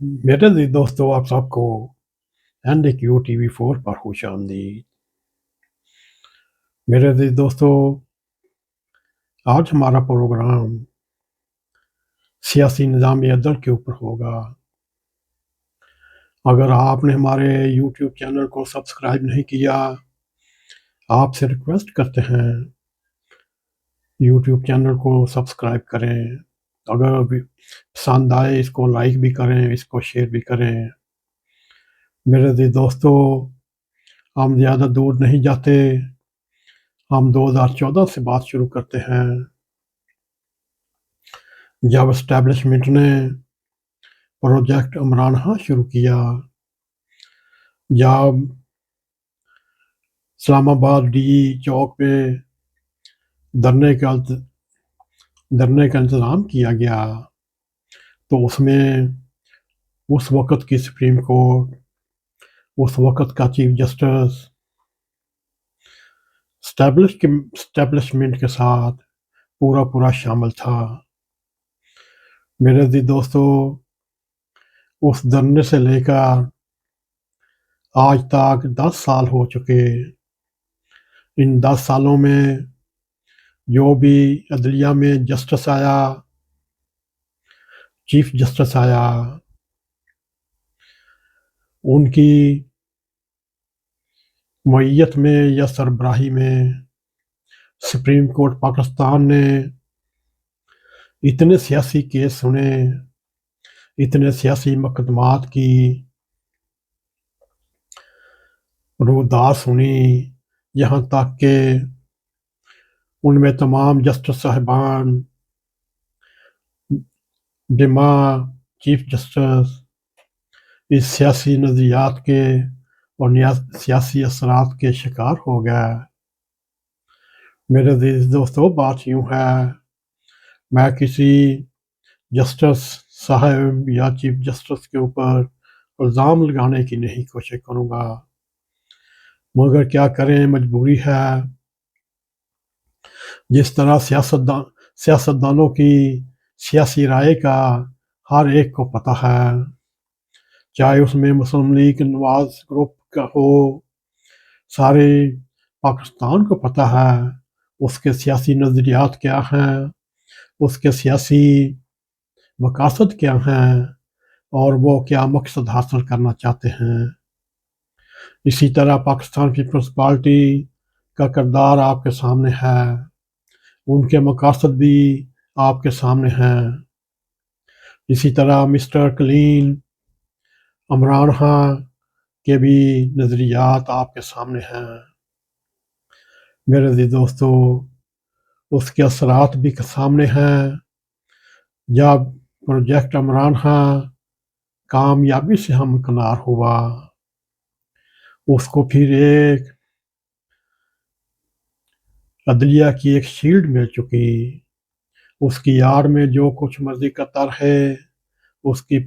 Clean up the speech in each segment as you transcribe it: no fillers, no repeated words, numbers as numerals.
मेरे अज़ीज़ दोस्तों, आप सबको NDQ TV4 पर खुशामदीद। मेरे अज़ीज़ दोस्तों, आज हमारा प्रोग्राम सियासी निज़ाम-ए-अदल के ऊपर होगा। अगर आपने हमारे यूट्यूब चैनल को सब्सक्राइब नहीं किया, आपसे रिक्वेस्ट करते हैं यूट्यूब चैनल को सब्सक्राइब करें। अगर भी पसंद आए इसको लाइक भी करें, इसको शेयर भी करें। मेरे अज़ीज़ दोस्तों, हम ज़्यादा दूर नहीं जाते, हम 2014 से बात शुरू करते हैं, जब एस्टैब्लिशमेंट ने प्रोजेक्ट इमरान खां शुरू किया। जब इस्लामाबाद डी चौक पे धरने का इंतज़ाम किया गया, तो उसमें उस वक़्त की सुप्रीम कोर्ट, उस वक़्त का चीफ जस्टिस एस्टैब्लिशमेंट के साथ पूरा शामिल था। मेरे अज़ीज़ दोस्तों, उस धरने से लेकर आज तक 10 साल हो चुके। इन 10 सालों में जो भी अदलिया में जस्टिस आया, चीफ जस्टिस आया, उनकी मईयत में या सरबराही में सुप्रीम कोर्ट पाकिस्तान ने इतने सियासी केस सुने, इतने सियासी मुकदमात की रुदार सुनी, यहाँ तक कि उनमें तमाम जस्टिस साहिबान बिमा चीफ जस्टिस इस सियासी नज़रियात के और सियासी असरात के शिकार हो गए। मेरे अज़ीज़ दोस्तों, बात यूँ है, मैं किसी जस्टिस साहब या चीफ जस्टिस के ऊपर इल्ज़ाम लगाने की नहीं कोशिश करूँगा, मगर क्या करें, मजबूरी है। जिस तरह सियासतदानों की सियासी राय का हर एक को पता है, चाहे उसमें मुस्लिम लीग नवाज ग्रुप का हो, सारे पाकिस्तान को पता है उसके सियासी नज़रियात क्या हैं, उसके सियासी मकासद क्या हैं और वो क्या मकसद हासिल करना चाहते हैं। इसी तरह पाकिस्तान पीपल्स पार्टी का किरदार आपके सामने है, उनके मकासद भी आपके सामने हैं। इसी तरह मिस्टर क्लीन इमरान खां के भी नज़रियात आपके सामने हैं। मेरे अज़ीज़ दोस्तों, उसके असरात भी सामने हैं। जब प्रोजेक्ट इमरान खां कामयाबी से हमकिनार हुआ, उसको फिर एक अदलिया की एक शील्ड मिल चुकी। उसकी आड़ में जो कुछ मर्जी करता रहे, उसकी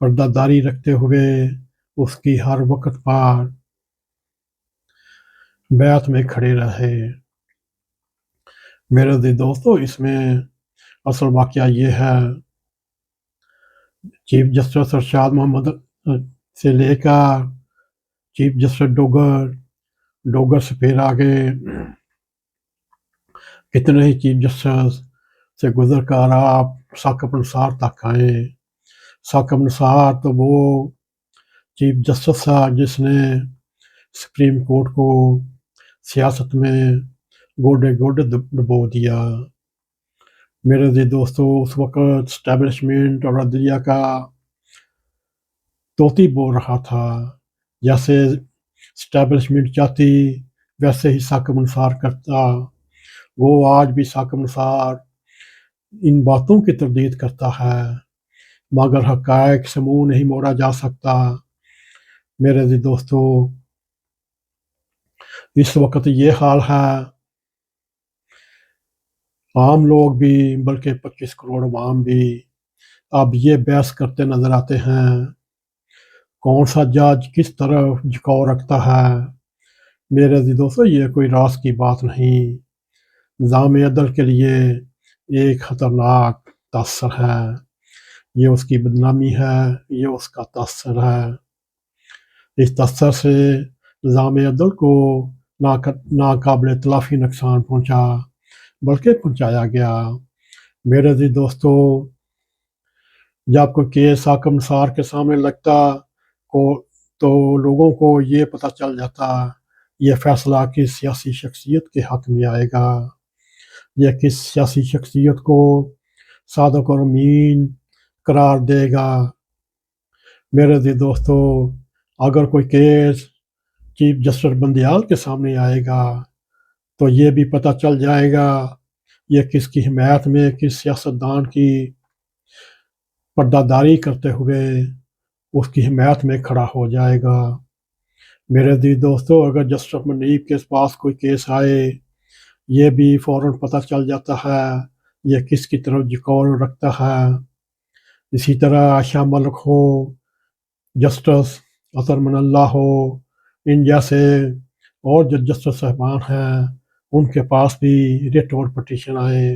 पर्दादारी रखते हुए उसकी हर वक्त पर बैत में खड़े रहे। मेरे अज़ीज़ दोस्तों, इसमें असल वाक़या ये है, चीफ जस्टिस अरशाद मोहम्मद से लेकर चीफ जस्टिस डोगर से फिर आगे कितने ही चीफ जस्टिस से गुजर कर आप साकिब निसार तक आए। साकिब निसार तो वो चीफ जस्टिस था जिसने सुप्रीम कोर्ट को सियासत में गोडे डुबो दिया। मेरे अज़ीज़ दोस्तों, उस वक़्त एस्टैब्लिशमेंट और अदलिया का तोती बोल रहा था। जैसे एस्टैब्लिशमेंट चाहती वैसे ही साकिब निसार करता। वो आज भी साकिब निसार इन बातों की तरदीद करता है, मगर हक़ाइक़ से मुँह नहीं मोड़ा जा सकता। मेरे अज़ीज़ दोस्तों, इस वक़्त ये हाल है, आम लोग भी बल्कि 25 करोड़ अवाम भी अब ये बहस करते नज़र आते हैं, कौन सा जज किस तरफ झुकाव रखता है। मेरे अज़ीज़ दोस्तों, ये कोई राज की बात नहीं, निज़ाम-ए-अदल के लिए एक ख़तरनाक तासर है। یہ اس کی بدنامی ہے، یہ اس کا تاثر ہے۔ اس تاثر سے نظام عدل کو ناقابل تلافی نقصان پہنچا، بلکہ پہنچایا گیا۔ میرے عزیز دوستو، جب کوئی کیس حاکم نثار کے سامنے لگتا تو لوگوں کو یہ پتہ چل جاتا یہ فیصلہ کس سیاسی شخصیت کے حق میں آئے گا، یہ کس سیاسی شخصیت کو صادق اور امین قرار دے گا۔ میرے عزیز دوستو، اگر کوئی کیس چیف جسٹس بندیال کے سامنے آئے گا تو یہ بھی پتہ چل جائے گا یہ کس کی حمایت میں، کس سیاستدان کی پردہ داری کرتے ہوئے اس کی حمایت میں کھڑا ہو جائے گا۔ میرے عزیز دوستو، اگر جسٹس منیب کے پاس کوئی کیس آئے، یہ بھی فوراً پتہ چل جاتا ہے یہ کس کی طرف جھکاؤ رکھتا ہے۔ اسی طرح عائشہ ملک ہو، جسٹس اطہر من اللہ ہو، ان جیسے اور جو جسٹس صاحبان ہیں ان کے پاس بھی ریٹ اور پٹیشن آئے،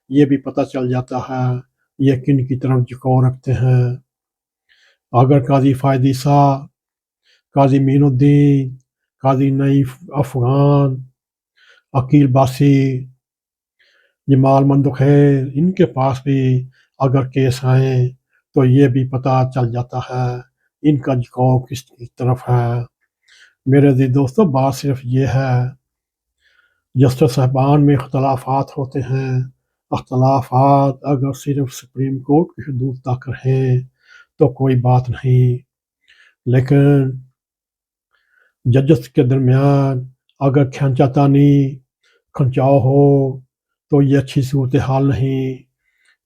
یہ بھی پتہ چل جاتا ہے یہ کن کی طرف جھکاؤ رکھتے ہیں۔ اگر قاضی فائد عیسیٰ، قاضی معین الدین، قاضی نعیم افغان، عقیل باسی، جمال مندخیر، ان کے پاس بھی اگر کیس آئیں تو یہ بھی پتہ چل جاتا ہے ان کا جھکاؤ کس کی طرف ہے۔ میرے عزیز دوستو، بات صرف یہ ہے جسٹس صاحبان میں اختلافات ہوتے ہیں، اختلافات اگر صرف سپریم کورٹ کی حدود تک رہیں تو کوئی بات نہیں، لیکن ججز کے درمیان اگر کھینچا تانی کھنچاؤ ہو تو یہ اچھی صورتحال نہیں۔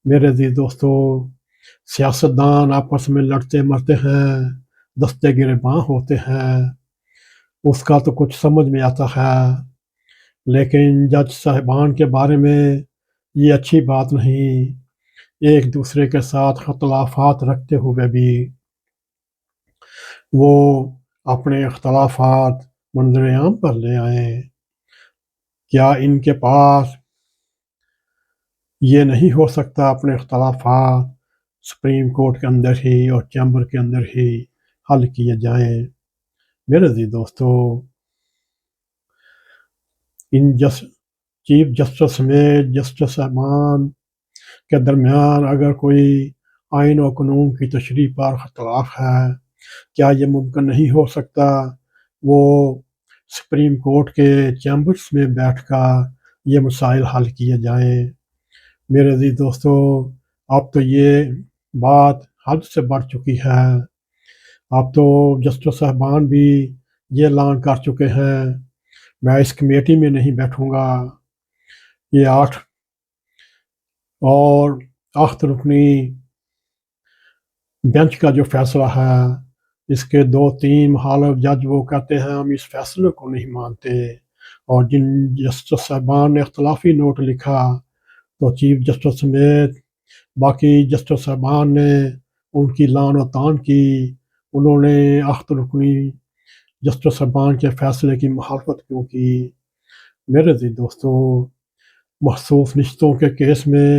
میرے عزیز دوستو، سیاستدان آپس میں لڑتے مرتے ہیں، دستے گریباں ہوتے ہیں، اس کا تو کچھ سمجھ میں آتا ہے، لیکن جج صاحبان کے بارے میں یہ اچھی بات نہیں، ایک دوسرے کے ساتھ اختلافات رکھتے ہوئے بھی وہ اپنے اختلافات منظر عام پر لے آئیں۔ کیا ان کے پاس یہ نہیں ہو سکتا اپنے اختلافات سپریم کورٹ کے اندر ہی اور چیمبر کے اندر ہی حل کیے جائیں؟ میرے عزیز دوستو، ان چیف جسٹس میں جسٹس صاحبان کے درمیان اگر کوئی آئین و قانون کی تشریح پر اختلاف ہے، کیا یہ ممکن نہیں ہو سکتا وہ سپریم کورٹ کے چیمبرز میں بیٹھ کر یہ مسائل حل کیے جائیں؟ میرے عزیز دوستو، اب تو یہ بات حد سے بڑھ چکی ہے، اب تو جسٹس صاحبان بھی یہ اعلان کر چکے ہیں میں اس کمیٹی میں نہیں بیٹھوں گا، یہ 8 اور 8 رکنی بینچ کا جو فیصلہ ہے اس کے 2-3 مخالف جج وہ کہتے ہیں ہم اس فیصلے کو نہیں مانتے، اور جن جسٹس صاحبان نے اختلافی نوٹ لکھا تو چیف جسٹس سمیت باقی جسٹس صاحبان نے ان کی لعن و طعن کی، انہوں نے 8 رکنی جسٹس صاحبان کے فیصلے کی مخالفت کیوں کی؟ میرے عزیز دوستو، مخصوص نشستوں کے کیس میں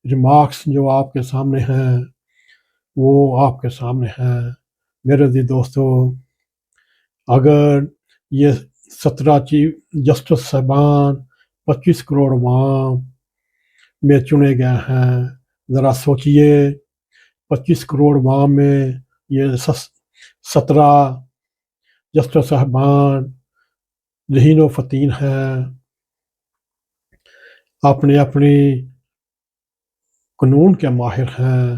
ریمارکس جو آپ کے سامنے ہیں وہ آپ کے سامنے ہیں۔ میرے عزیز دوستو، اگر یہ 17 چیف جسٹس صاحبان 25 کروڑ عوام میں چنے گئے ہیں، ذرا سوچئے 25 کروڑ عوام میں یہ 17 جسٹس صاحبان ذہین و فطین ہیں، اپنی قانون کے ماہر ہیں،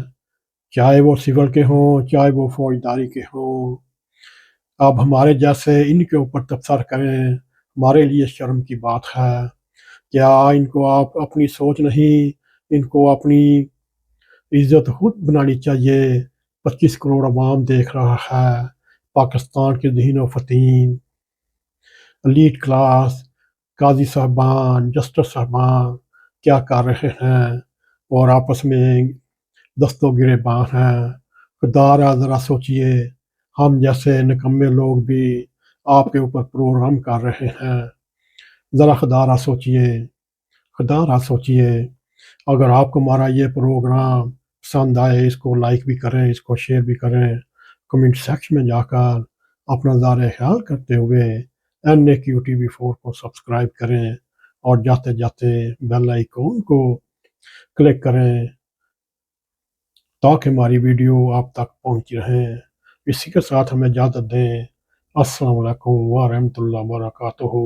چاہے وہ سول کے ہوں چاہے وہ فوجداری کے ہوں۔ اب ہمارے جیسے ان کے اوپر تبصرہ کریں ہمارے لیے شرم کی بات ہے۔ کیا ان کو آپ اپنی سوچ نہیں، ان کو اپنی عزت خود بنانی چاہیے؟ 25 کروڑ عوام دیکھ رہا ہے، پاکستان کے ذہین و فطین ایلیٹ کلاس قاضی صاحبان، جسٹس صاحبان کیا کر رہے ہیں اور آپس میں دست و گریباں ہیں۔ خدا ذرا سوچئے، ہم جیسے نکمے لوگ بھی آپ کے اوپر پروگرام کر رہے ہیں، ذرا خدا سوچئے، خدا سوچئے، اگر آپ کو ہمارا یہ پروگرام पसंद आए इसको लाइक भी करें, इसको शेयर भी करें, कमेंट सेक्शन में जाकर अपना ज़ार ख्याल करते हुए NAQTV4 को सब्सक्राइब करें और जाते जाते बेल आइकॉन को क्लिक करें ताकि हमारी वीडियो आप तक पहुंची रहें। इसी के साथ हमें इजाज़त दें। अस्सलाम वालेकुम व रहमतुल्लाहि व बरकातुहू।